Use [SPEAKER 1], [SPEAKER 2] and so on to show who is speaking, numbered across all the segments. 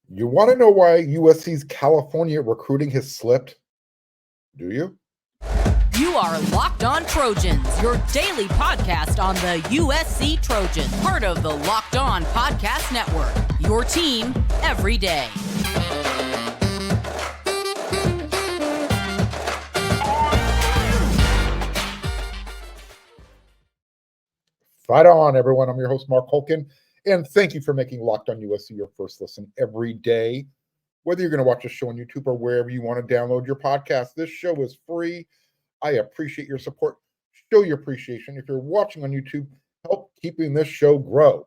[SPEAKER 1] You want to know why USC's California recruiting has slipped? Do you?
[SPEAKER 2] You are Locked On Trojans, your daily podcast on the USC Trojans, part of the Locked On Podcast Network, your team every day.
[SPEAKER 1] Fight on, everyone. I'm your host, Mark Holkin, and thank you for making Locked On USC your first listen every day. Whether you're going to watch a show on YouTube or wherever you want to download your podcast, this show is free. I appreciate your support. Show your appreciation. If you're watching on YouTube, help keeping this show grow.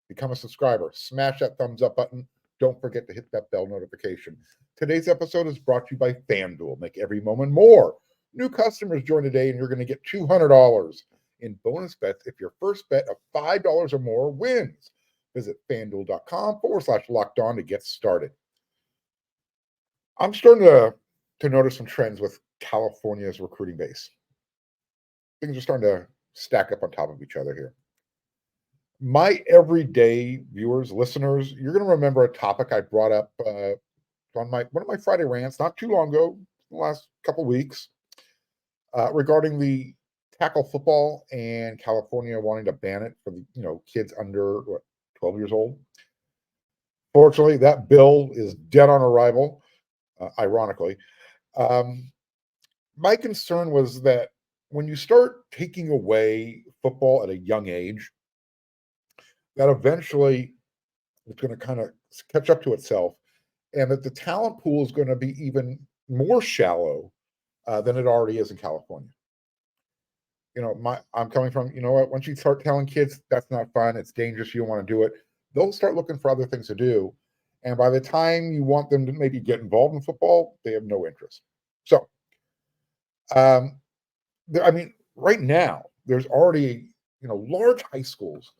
[SPEAKER 1] Become a subscriber. Smash that thumbs up button. Don't forget to hit that bell notification. Today's episode is brought to you by FanDuel. Make every moment more. New customers join today, and you're going to get $200 in bonus bets if your first bet of $5 or more wins. Visit FanDuel.com/locked-on to get started. I'm starting to notice some trends with California's recruiting base. Things are starting to stack up on top of each other here. My everyday viewers, listeners, you're going to remember a topic I brought up on one of my Friday rants not too long ago, the last couple of weeks, regarding the tackle football and California wanting to ban it for the kids under 12 years old. Fortunately, that bill is dead on arrival. Ironically, my concern was that when you start taking away football at a young age, that eventually it's going to kind of catch up to itself, and that the talent pool is going to be even more shallow than it already is in California. I'm coming from, once you start telling kids that's not fun, it's dangerous, you don't want to do it, they'll start looking for other things to do. And by the time you want them to maybe get involved in football, they have no interest. So, right now, there's already, large high schools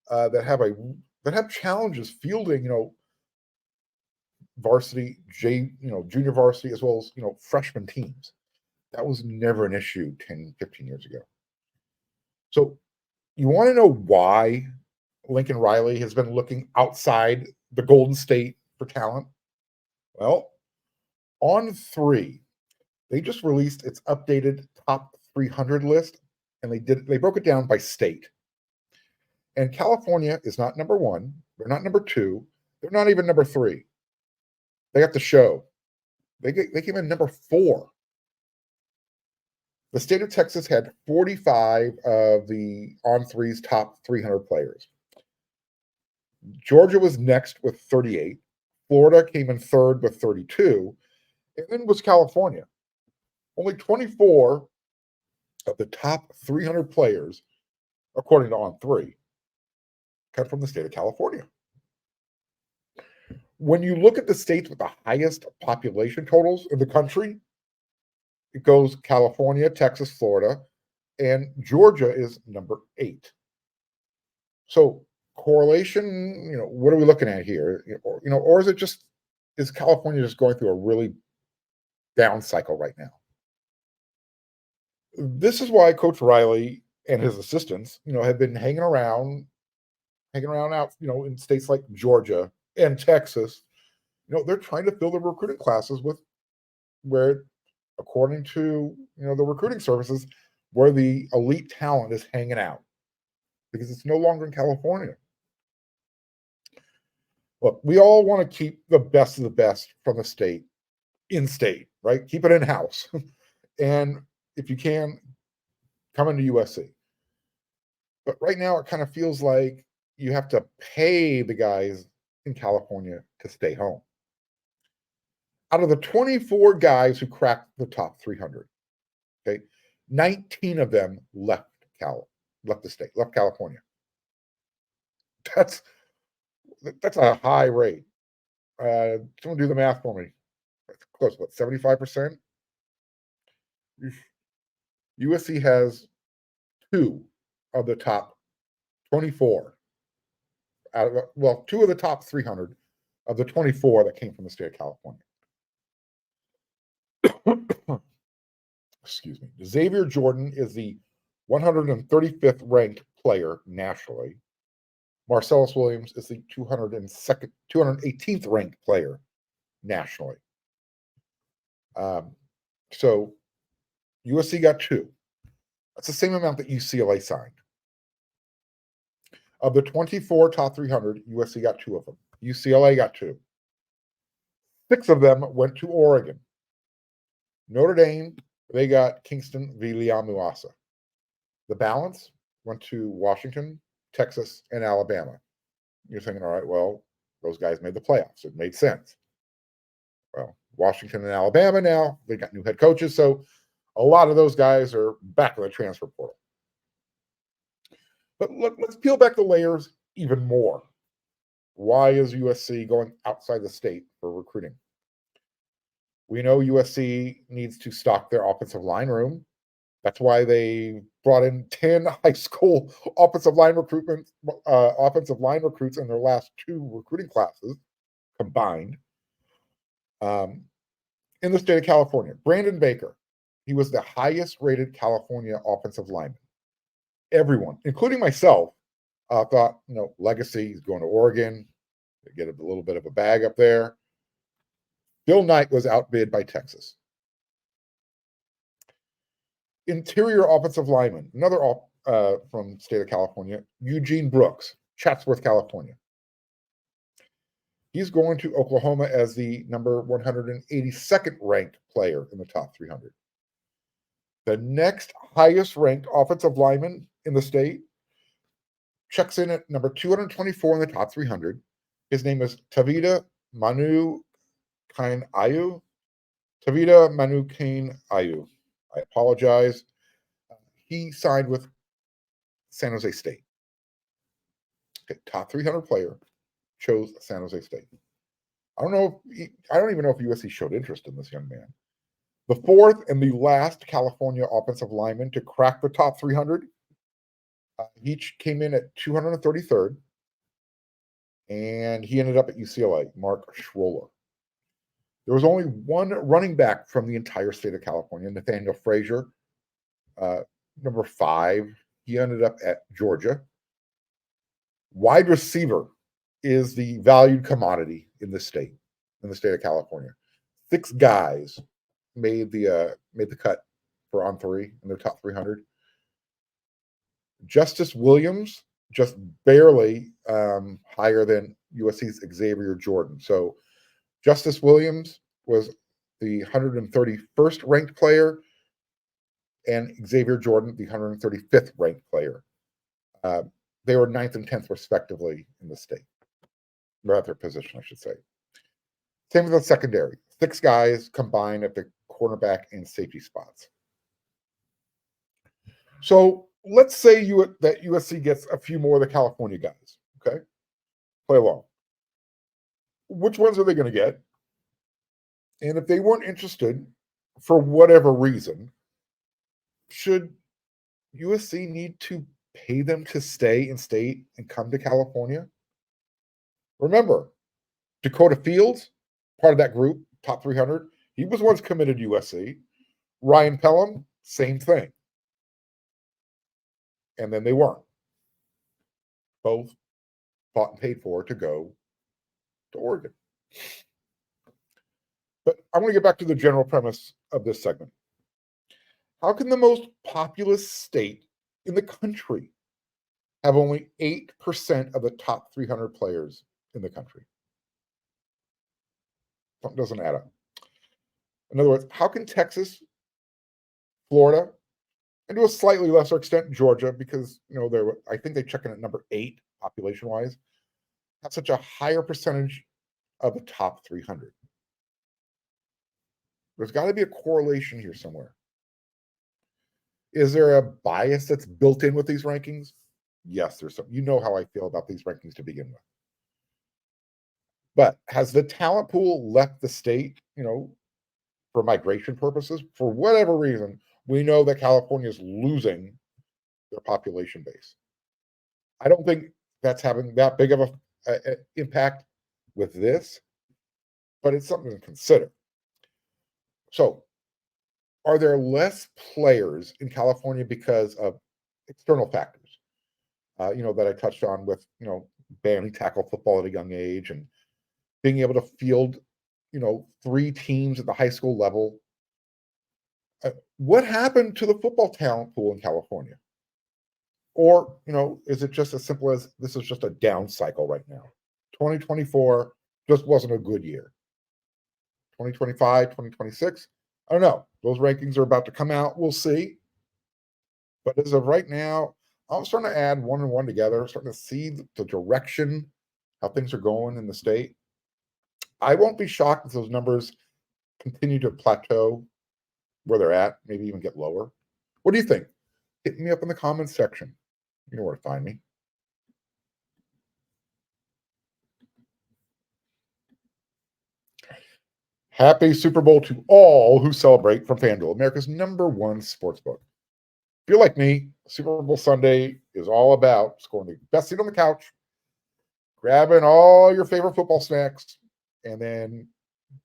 [SPEAKER 1] that have challenges fielding, varsity, junior varsity, as well as, freshman teams. That was never an issue 10, 15 years ago. So you want to know why Lincoln Riley has been looking outside the Golden State for talent? Well, On3, they just released its updated top 300 list, and they broke it down by state. And California is not number one. They're not number two. They're not even number three. They got the show. They came in number 4. The state of Texas had 45 of the On3's top 300 players. Georgia was next with 38. Florida came in third with 32. And then was California. Only 24 of the top 300 players, according to On3, come from the state of California. When you look at the states with the highest population totals in the country, it goes California, Texas, Florida, and Georgia is number 8. So correlation, what are we looking at here? Or is California just going through a really down cycle right now? This is why Coach Riley and his assistants, have been hanging around out, in states like Georgia and Texas. They're trying to fill the recruiting classes where, according to the recruiting services, where the elite talent is hanging out, because it's no longer in California. Look, we all want to keep the best of the best from the state, in state, right? Keep it in house, and if you can, come into USC. But right now, it kind of feels like you have to pay the guys in California to stay home. Out of the 24 guys who cracked the top 300, 19 of them left the state, left California. That's a high rate. Someone do the math for me. That's close, 75%? USC has 2 of the top 24. 2 of the top 300 of the 24 that came from the state of California. Excuse me. Xavier Jordan is the 135th ranked player nationally. Marcellus Williams is the 218th ranked player nationally. So USC got 2. That's the same amount that UCLA signed. Of the 24 top 300, USC got 2 of them. UCLA got 2. 6 of them went to Oregon. Notre Dame, they got Kingston v. Liamuasa. The balance went to Washington, Texas, and Alabama. You're thinking, all right, well, those guys made the playoffs. It made sense. Well, Washington and Alabama now, they got new head coaches, so a lot of those guys are back in the transfer portal. But let's peel back the layers even more. Why is USC going outside the state for recruiting? We know USC needs to stock their offensive line room. That's why they brought in 10 high school offensive line recruits in their last 2 recruiting classes combined. In the state of California, Brandon Baker, he was the highest rated California offensive lineman. Everyone, including myself, thought, legacy, he's going to Oregon, get a little bit of a bag up there. Bill Knight was outbid by Texas. Interior offensive lineman, another from state of California, Eugene Brooks, Chatsworth, California. He's going to Oklahoma as the number 182nd ranked player in the top 300. The next highest ranked offensive lineman in the state checks in at number 224 in the top 300. His name is Tavita Manu Kain Ayu. Tavita Manu Kain Ayu. I apologize. He signed with San Jose State. Okay, top 300 player chose San Jose State. I don't even know if USC showed interest in this young man. The 4th and the last California offensive lineman to crack the top 300. Each came in at 233rd, and he ended up at UCLA, Mark Schroller. There was only one running back from the entire state of California, Nathaniel Frazier, number 5. He ended up at Georgia. Wide receiver is the valued commodity in the state of California. 6 guys made the cut for On3 in their top 300. Justice Williams just barely higher than USC's Xavier Jordan. So Justice Williams was the 131st ranked player, and Xavier Jordan the 135th ranked player. They were 9th and 10th respectively in the state, or at their position, I should say. Same with the secondary. 6 guys combined at the cornerback and safety spots. So let's say that USC gets a few more of the California guys. Okay, play along. Which ones are they going to get? And if they weren't interested for whatever reason, should USC need to pay them to stay in state and come to California? Remember, Dakota Fields, part of that group, top 300, he was once committed to USC. Ryan Pelham, same thing. And then they weren't. Both bought and paid for to go to Oregon. But I want to get back to the general premise of this segment. How can the most populous state in the country have only 8% of the top 300 players in the country? Something doesn't add up. In other words, how can Texas, Florida, and to a slightly lesser extent Georgia, because I think they check in at number 8 population-wise, have such a higher percentage of the top 300? There's got to be a correlation here somewhere. Is there a bias that's built in with these rankings? Yes, there's some. You know how I feel about these rankings to begin with. But has the talent pool left the state, for migration purposes? For whatever reason, we know that California is losing their population base. I don't think that's having that big of an impact with this, but it's something to consider. So, are there less players in California because of external factors? That I touched on with, banning tackle football at a young age and being able to field, 3 teams at the high school level. What happened to the football talent pool in California? Or, is it just as simple as this is just a down cycle right now? 2024 just wasn't a good year. 2025, 2026, I don't know. Those rankings are about to come out. We'll see. But as of right now, I'm starting to add one and one together, starting to see the direction, how things are going in the state. I won't be shocked if those numbers continue to plateau where they're at, maybe even get lower. What do you think? Hit me up in the comments section. You know where to find me. Happy Super Bowl to all who celebrate from FanDuel, America's #1 sportsbook. If you're like me, Super Bowl Sunday is all about scoring the best seat on the couch, grabbing all your favorite football snacks, and then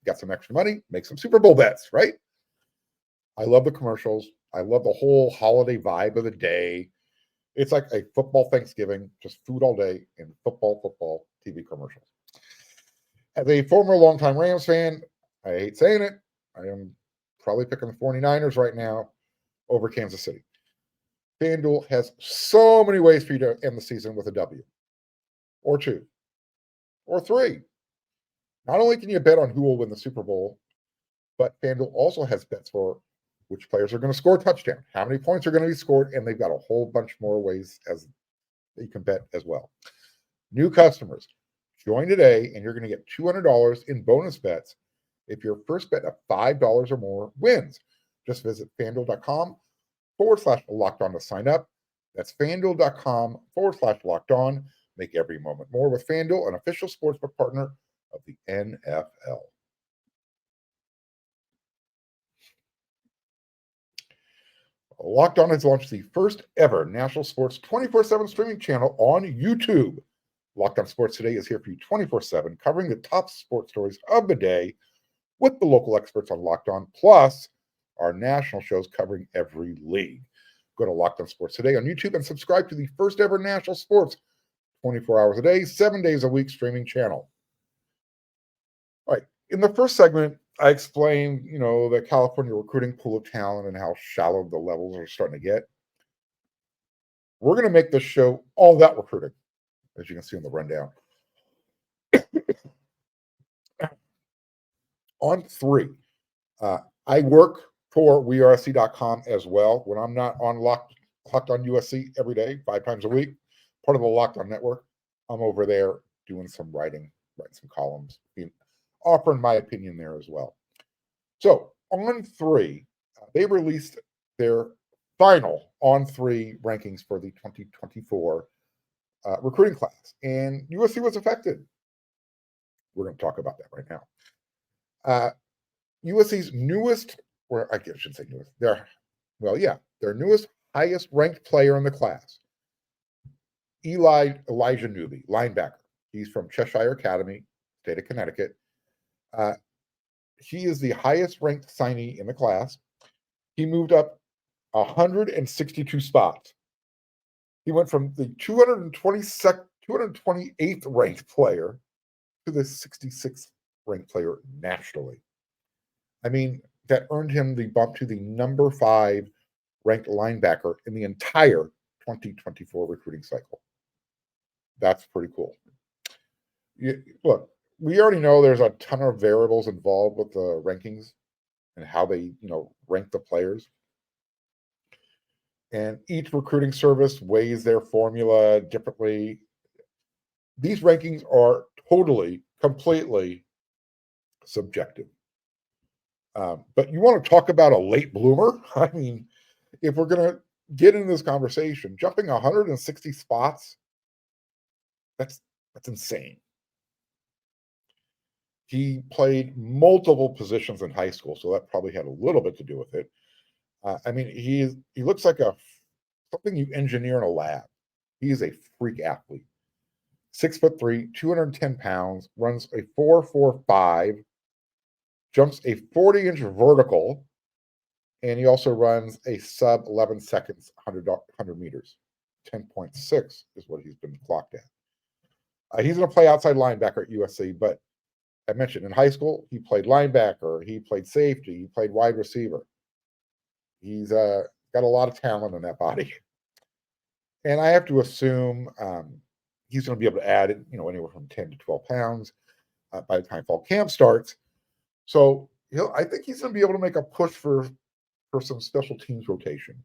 [SPEAKER 1] got some extra money, make some Super Bowl bets, right? I love the commercials. I love the whole holiday vibe of the day. It's like a football Thanksgiving, just food all day and football TV commercials. As a former longtime Rams fan, I hate saying it, I am probably picking the 49ers right now over Kansas City. FanDuel has so many ways for you to end the season with a W, or 2, or 3. Not only can you bet on who will win the Super Bowl, but FanDuel also has bets for which players are going to score a touchdown, how many points are going to be scored, and they've got a whole bunch more ways as that you can bet as well. New customers, join today, and you're going to get $200 in bonus bets if your first bet of $5 or more wins. Just visit FanDuel.com/lockedon to sign up. That's FanDuel.com/lockedon. Make every moment more with FanDuel, an official sportsbook partner of the NFL. Locked On has launched the first ever national sports 24/7 streaming channel on YouTube. Locked On Sports Today is here for you 24/7, covering the top sports stories of the day with the local experts on Locked On, plus our national shows covering every league. Go to Locked On Sports Today on YouTube and subscribe to the first ever national sports 24 hours a day, 7 days a week streaming channel. All right. In the first segment, I explained, the California recruiting pool of talent and how shallow the levels are starting to get. We're going to make this show all about recruiting, as you can see in the rundown. On3. I work for WeAreSC.com as well when I'm not on Locked On USC every day, 5 times a week, part of the Locked On network. I'm over there doing some writing some columns, offering my opinion there as well. So On3, they released their final On3 rankings for the 2024 recruiting class, and USC was affected. We're going to talk about that right now. USC's newest, or I should say newest, their newest, highest ranked player in the class, Elijah Newby, linebacker. He's from Cheshire Academy, state of Connecticut. He is the highest ranked signee in the class. He moved up 162 spots. He went from the 228th ranked player to the 66th ranked player nationally. I mean, that earned him the bump to the number 5 ranked linebacker in the entire 2024 recruiting cycle. That's pretty cool. Look, we already know there's a ton of variables involved with the rankings and how they, rank the players. And each recruiting service weighs their formula differently. These rankings are totally, completely subjective. But you want to talk about a late bloomer? I mean, if we're going to get into this conversation, jumping 160 spots, that's insane. He played multiple positions in high school, so that probably had a little bit to do with it. I mean, he looks like something you engineer in a lab. He is a freak athlete. 6'3", 210 pounds, runs a 4.45, jumps a 40-inch vertical, and he also runs a sub 11 seconds 100 meters. 10.6 is what he's been clocked at. He's going to play outside linebacker at USC, but I mentioned in high school, he played linebacker, he played safety, he played wide receiver. He's got a lot of talent in that body. And I have to assume he's going to be able to add, anywhere from 10 to 12 pounds by the time fall camp starts. So I think he's going to be able to make a push for some special teams rotation.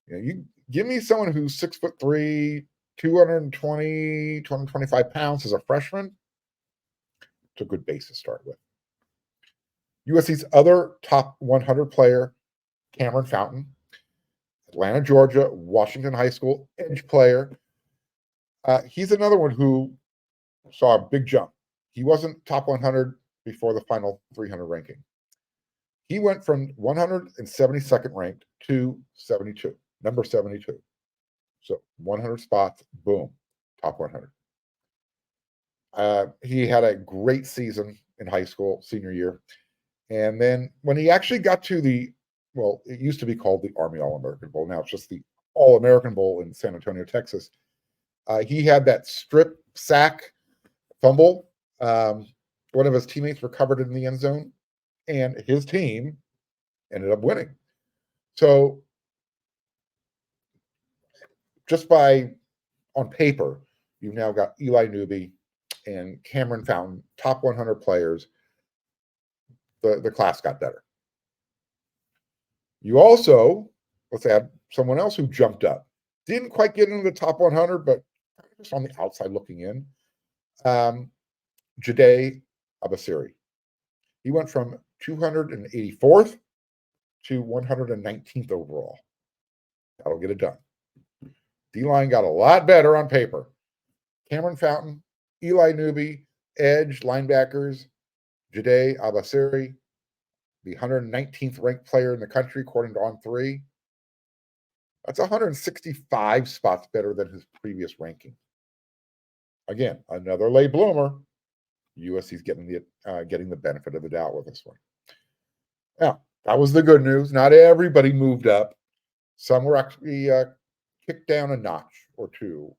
[SPEAKER 1] You give me someone who's 6'3", 220, 225 pounds as a freshman. It's a good base to start with. USC's other top 100 player, Cameron Fountain, Atlanta, Georgia, Washington High School, edge player. He's another one who saw a big jump. He wasn't top 100 before the final 300 ranking. He went from 172nd ranked to 72, number 72. So 100 spots, boom, top 100. He had a great season in high school, senior year. And then when he actually got to it used to be called the Army All-American Bowl. Now it's just the All-American Bowl in San Antonio, Texas. He had that strip sack fumble. One of his teammates recovered it in the end zone, and his team ended up winning. So just on paper, you've now got Eli Newby and Cameron Fountain, top 100 players. The class got better. You also, let's add someone else who jumped up. Didn't quite get into the top 100, but just on the outside looking in. Jade Abasiri. He went from 284th to 119th overall. That'll get it done. D-line got a lot better on paper. Cameron Fountain, Eli Newby, edge linebackers, Jade Abasiri, the 119th ranked player in the country, according to On3. That's 165 spots better than his previous ranking. Again, another late bloomer. USC's getting the benefit of the doubt with this one. Now, that was the good news. Not everybody moved up. Some were actually kicked down a notch or two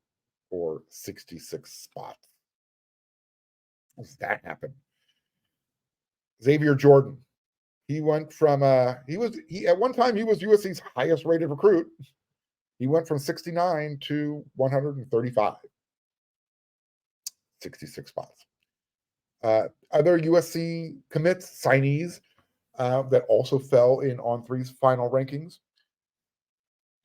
[SPEAKER 1] for 66 spots. How does that happen? Xavier Jordan. He went from at one time he was USC's highest rated recruit. He went from 69 to 135. 66 spots. Other USC commits, signees, that also fell in On3's final rankings.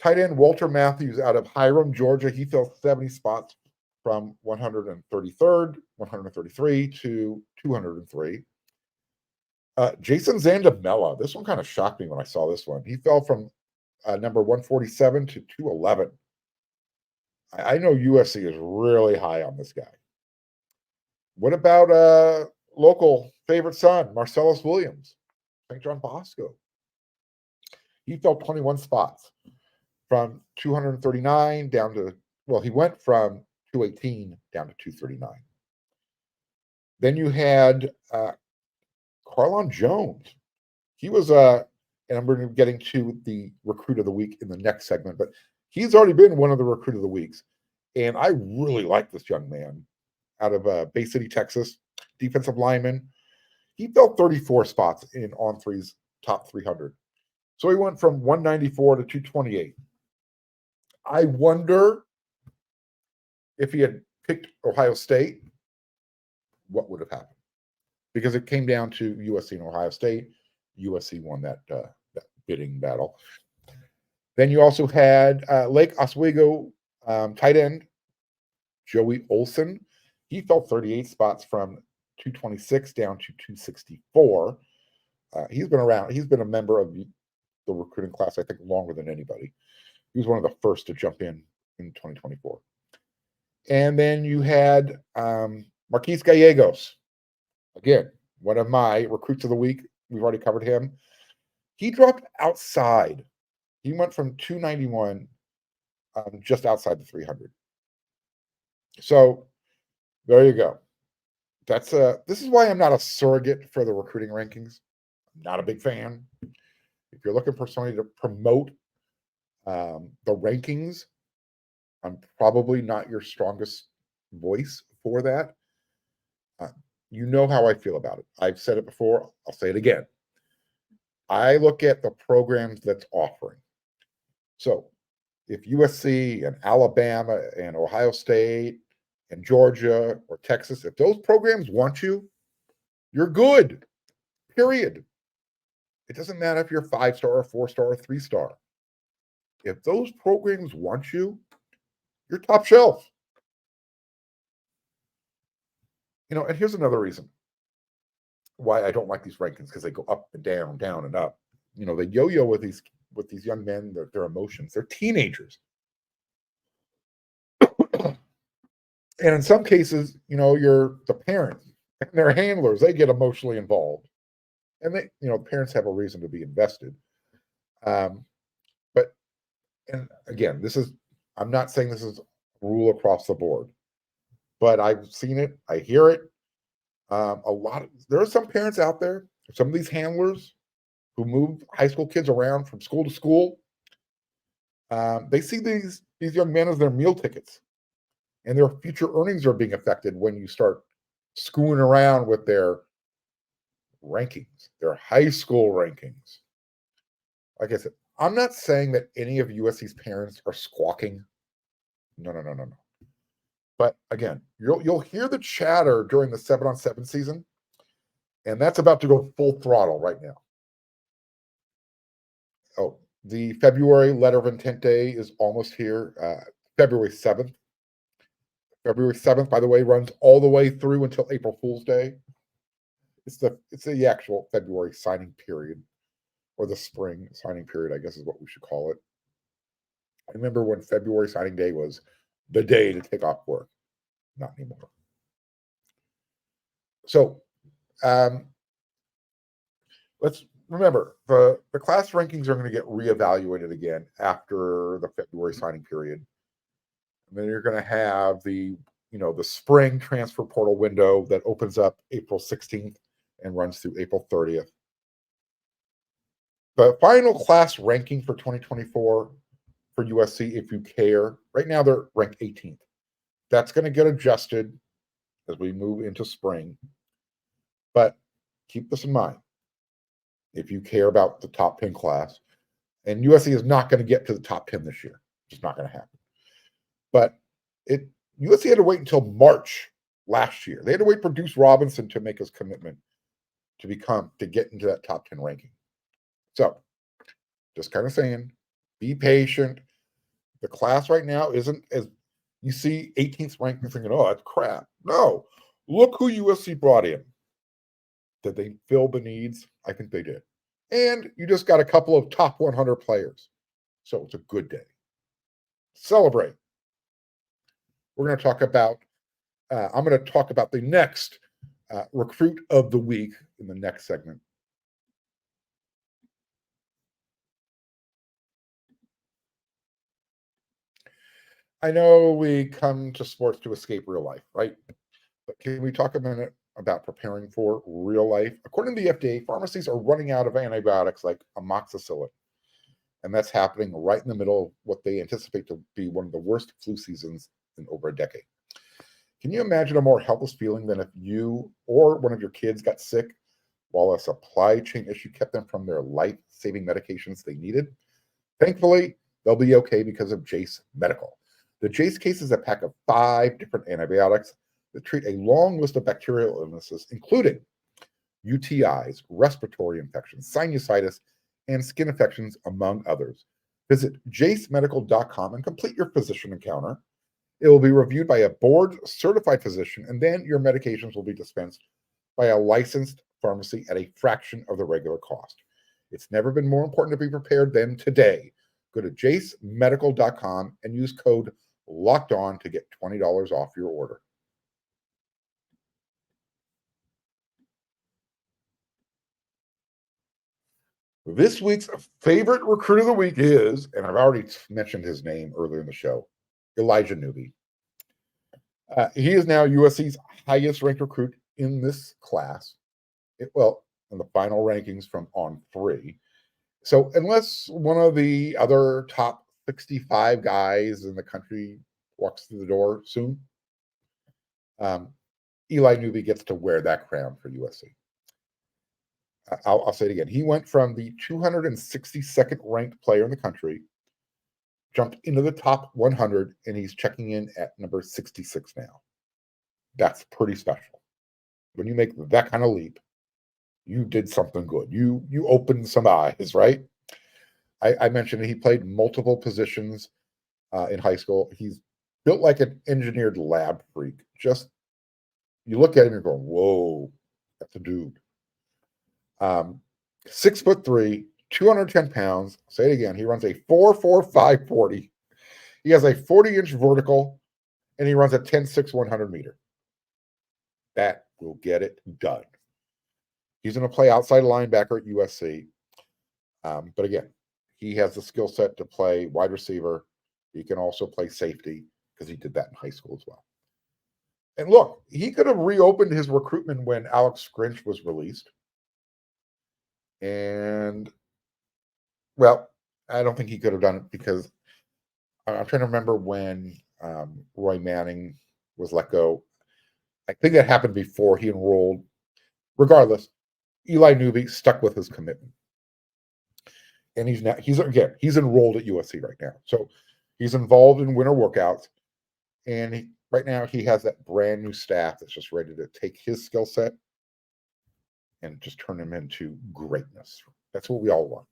[SPEAKER 1] Tight end Walter Matthews out of Hiram, Georgia. He fell 70 spots from 133rd, 133 to 203. Jason Zandamela. This one kind of shocked me when I saw this one. He fell from number 147 to 211. I know USC is really high on this guy. What about local favorite son, Marcellus Williams, St. John Bosco? He fell 21 spots from 239 down to, he went from 218 down to 239. Then you had Carlon Jones. He was, and I'm going to be getting to the recruit of the week in the next segment, but he's already been one of the recruit of the weeks. And I really like this young man out of Bay City, Texas, defensive lineman. He fell 34 spots in On3's top 300. So he went from 194 to 228. I wonder if he had picked Ohio State, what would have happened? Because it came down to USC and Ohio State. USC won that bidding battle. Then you also had Lake Oswego tight end Joey Olson. He fell 38 spots from 226 down to 264. He's been around. He's been a member of the recruiting class, I think, longer than anybody. He was one of the first to jump in 2024. And then you had Marquise Gallegos. Again, one of my recruits of the week. We've already covered him. He dropped outside. He went from 291 just outside the 300. So there you go. This is why I'm not a surrogate for the recruiting rankings. I'm not a big fan. If you're looking for somebody to promote the rankings, I'm probably not your strongest voice for that. You know how I feel about it. I've said it before. I'll say it again. I look at the programs that's offering. So if USC and Alabama and Ohio State and Georgia or Texas, if those programs want you, you're good, period. It doesn't matter if you're 5-star or 4-star or 3-star. If those programs want you, you're top shelf. And here's another reason why I don't like these rankings, because they go up and down, down and up. They yo-yo with these young men, their emotions. They're teenagers. And in some cases, you're the parents and their handlers, they get emotionally involved. And parents have a reason to be invested. But again, I'm not saying this is a rule across the board, but I've seen it, I hear it. There are some parents out there, some of these handlers who move high school kids around from school to school. They see these young men as their meal tickets, and their future earnings are being affected when you start screwing around with their rankings, their high school rankings. Like I said, I'm not saying that any of USC's parents are squawking. No. But again, you'll hear the chatter during the 7-on-7 season, and that's about to go full throttle right now. Oh, the February letter of intent day is almost here, February 7th. February 7th, by the way, runs all the way through until April Fool's Day. It's the actual February signing period, or the spring signing period, I guess is what we should call it. I remember when February signing day was the day to take off work. Not anymore. So let's remember, the class rankings are going to get reevaluated again after the February signing period. And then you're going to have the spring transfer portal window that opens up April 16th and runs through April 30th. The final class ranking for 2024 for USC, if you care, right now they're ranked 18th. That's going to get adjusted as we move into spring. But keep this in mind. If you care about the top 10 class, and USC is not going to get to the top 10 this year. It's just not going to happen. But USC had to wait until March last year. They had to wait for Deuce Robinson to make his commitment to get into that top 10 ranking. So, just kind of saying, be patient. The class right now isn't as you see 18th ranked and thinking, oh, that's crap. No, look who USC brought in. Did they fill the needs? I think they did. And you just got a couple of top 100 players. So it's a good day. Celebrate. We're going to talk about, I'm going to talk about the next recruit of the week in the next segment. I know we come to sports to escape real life, right? But can we talk a minute about preparing for real life? According to the FDA, pharmacies are running out of antibiotics like amoxicillin. And that's happening right in the middle of what they anticipate to be one of the worst flu seasons in over a decade. Can you imagine a more helpless feeling than if you or one of your kids got sick while a supply chain issue kept them from their life-saving medications they needed? Thankfully, they'll be okay because of Jace Medical. The Jace case is a pack of 5 different antibiotics that treat a long list of bacterial illnesses, including UTIs, respiratory infections, sinusitis, and skin infections, among others. Visit jacemedical.com and complete your physician encounter. It will be reviewed by a board-certified physician, and then your medications will be dispensed by a licensed pharmacy at a fraction of the regular cost. It's never been more important to be prepared than today. Go to jacemedical.com and use code LOCKEDON to get $20 off your order. This week's favorite recruit of the week is, and I've already mentioned his name earlier in the show, Elijah Newby. He is now USC's highest ranked recruit in this class. In the final rankings from On3. So unless one of the other top 65 guys in the country walks through the door soon, Eli Newby gets to wear that crown for USC. I'll say it again. He went from the 262nd ranked player in the country, jumped into the top 100, and he's checking in at number 66 now. That's pretty special. When you make that kind of leap, you did something good. You opened some eyes, right? I mentioned he played multiple positions in high school. He's built like an engineered lab freak. Just, you look at him and go, whoa, that's a dude. 6'3", 210 pounds. Say it again. He runs a 4.45 40. He has a 40-inch vertical, and he runs a 10.6 100 meter. That will get it done. He's going to play outside linebacker at USC. But again, he has the skill set to play wide receiver. He can also play safety because he did that in high school as well. And look, he could have reopened his recruitment when Alex Grinch was released. And, well, I don't think he could have done it because I'm trying to remember when Roy Manning was let go. I think that happened before he enrolled. Regardless, Eli Newby stuck with his commitment. And he's enrolled at USC right now. So he's involved in winter workouts. And right now he has that brand new staff that's just ready to take his skill set and just turn him into greatness. That's what we all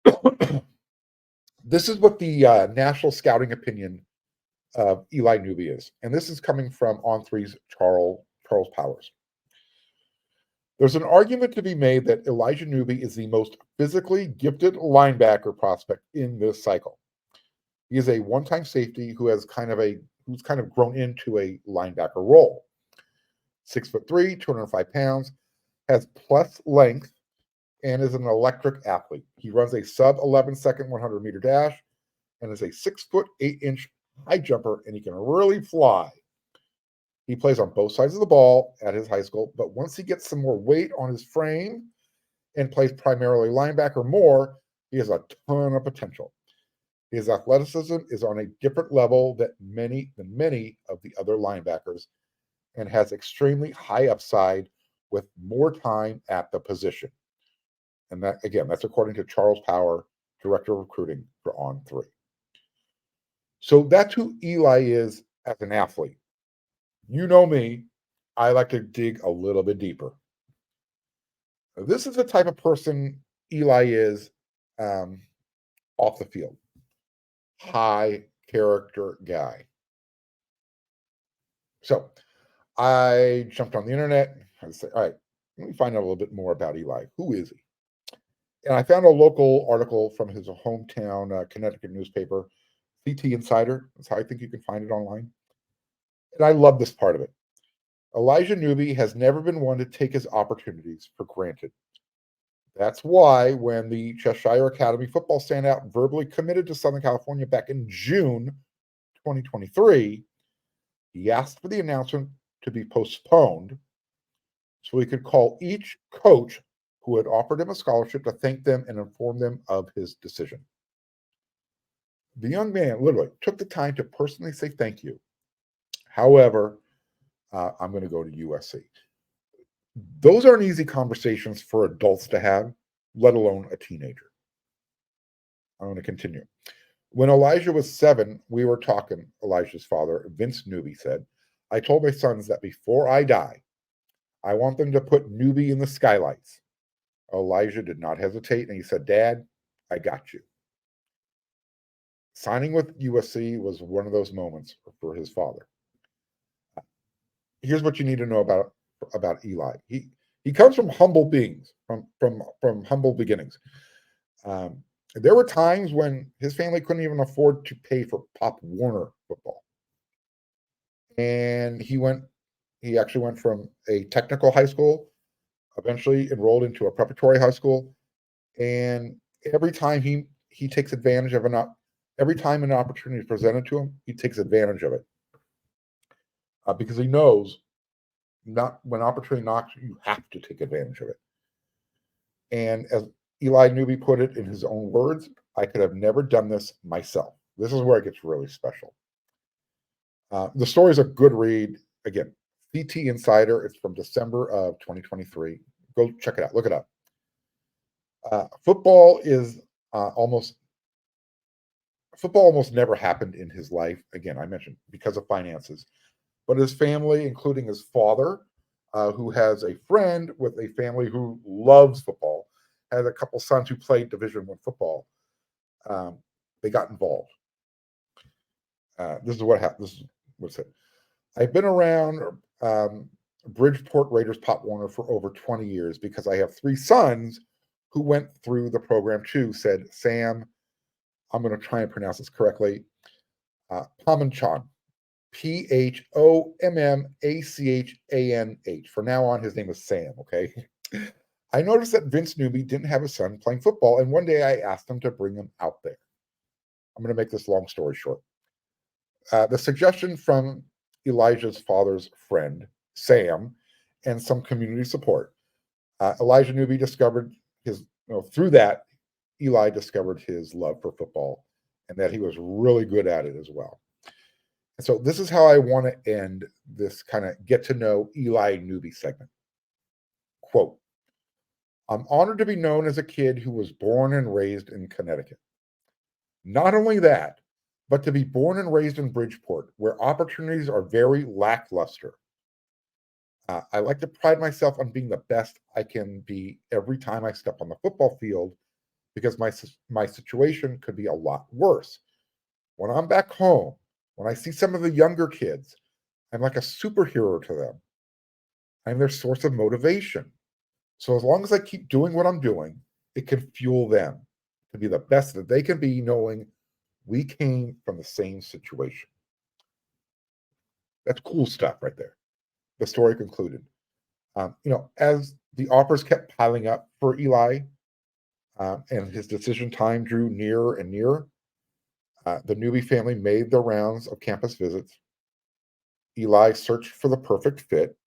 [SPEAKER 1] want. This is what the national scouting opinion of Eli Newby is. And this is coming from On3's Charles Powers. There's an argument to be made that Elijah Newby is the most physically gifted linebacker prospect in this cycle. He is a one-time safety who's kind of grown into a linebacker role. 6'3", 205 pounds, has plus length, and is an electric athlete. He runs a sub 11-second 100 meter dash and is a 6'8" high jumper, and he can really fly. He plays on both sides of the ball at his high school, but once he gets some more weight on his frame and plays primarily linebacker more, he has a ton of potential. His athleticism is on a different level than many of the other linebackers and has extremely high upside with more time at the position. And that, again, that's according to Charles Power, Director of Recruiting for On3. So that's who Eli is as an athlete. You know me, I like to dig a little bit deeper. This is the type of person Eli is off the field. High character guy. So I jumped on the internet. I said, all right, let me find out a little bit more about Eli. Who is he? And I found a local article from his hometown Connecticut newspaper, CT Insider. That's how I think you can find it online. And I love this part of it. Elijah Newby has never been one to take his opportunities for granted. That's why when the Cheshire Academy football standout verbally committed to Southern California back in June 2023, he asked for the announcement to be postponed so he could call each coach who had offered him a scholarship to thank them and inform them of his decision. The young man literally took the time to personally say thank you. However, I'm going to go to USC. Those aren't easy conversations for adults to have, let alone a teenager. I'm going to continue. When Elijah was 7, we were talking, Elijah's father, Vince Newby, said, I told my sons that before I die, I want them to put Newby in the skylights. Elijah did not hesitate, and he said, Dad, I got you. Signing with USC was one of those moments for his father. Here's what you need to know about Eli. He comes from humble beings, from humble beginnings. There were times when his family couldn't even afford to pay for Pop Warner football. And he actually went from a technical high school, eventually enrolled into a preparatory high school. And every time he takes advantage of every time an opportunity is presented to him, he takes advantage of it. Because he knows not when opportunity knocks, you have to take advantage of it. And as Eli Newby put it in his own words, I could have never done this myself. This is where it gets really special. The story is a good read. Again, CT Insider. It's from December of 2023. Go check it out. Look it up. Football almost never happened in his life. Again, I mentioned because of finances, but his family, including his father, who has a friend with a family who loves football, has a couple sons who played Division I football. They got involved. This is what happened. This is what's it. I've been around Bridgeport Raiders Pop Warner for over 20 years because I have 3 sons who went through the program too, said Sam, I'm going to try and pronounce this correctly, Pomanchan, Pommachanh. From now on, his name is Sam, okay? I noticed that Vince Newby didn't have a son playing football, and one day I asked him to bring him out there. I'm going to make this long story short. The suggestion from Elijah's father's friend, Sam, and some community support. Elijah Newby discovered through that, Eli discovered his love for football and that he was really good at it as well. And so this is how I want to end this kind of get to know Eli Newby segment. Quote, I'm honored to be known as a kid who was born and raised in Connecticut. Not only that, but to be born and raised in Bridgeport, where opportunities are very lackluster. I like to pride myself on being the best I can be every time I step on the football field because my situation could be a lot worse. When I'm back home, when I see some of the younger kids, I'm like a superhero to them. I'm their source of motivation. So as long as I keep doing what I'm doing, it can fuel them to be the best that they can be, knowing we came from the same situation. That's cool stuff right there. The story concluded. As the offers kept piling up for Eli and his decision time drew nearer and nearer, the Newby family made their rounds of campus visits. Eli searched for the perfect fit.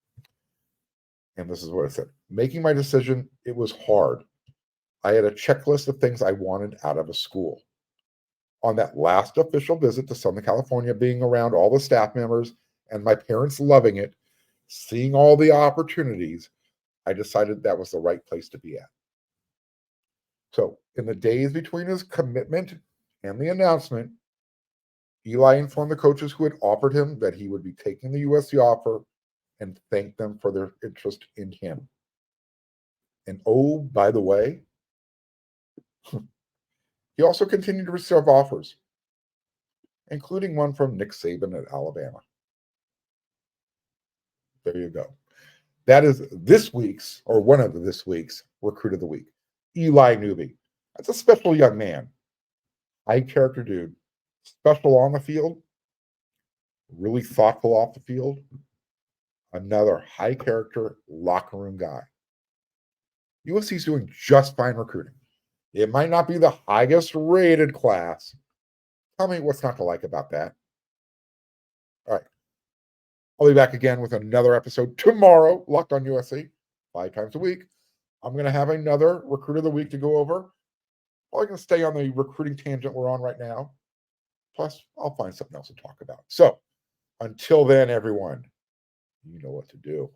[SPEAKER 1] And this is what it said. Making my decision, it was hard. I had a checklist of things I wanted out of a school. On that last official visit to Southern California, being around all the staff members and my parents loving it, seeing all the opportunities, I decided that was the right place to be at. So in the days between his commitment and the announcement, Eli informed the coaches who had offered him that he would be taking the USC offer and thanked them for their interest in him. And oh, by the way, he also continued to receive offers, including one from Nick Saban at Alabama. There you go. That is this week's, or one of this week's, Recruit of the Week. Eli Newby. That's a special young man. High character dude. Special on the field. Really thoughtful off the field. Another high character locker room guy. USC's doing just fine recruiting. It might not be the highest rated class. Tell me what's not to like about that. All right. I'll be back again with another episode tomorrow, Locked on USC, 5 times a week. I'm going to have another Recruit of the Week to go over. Probably going to stay on the recruiting tangent we're on right now. Plus, I'll find something else to talk about. So, until then, everyone, you know what to do.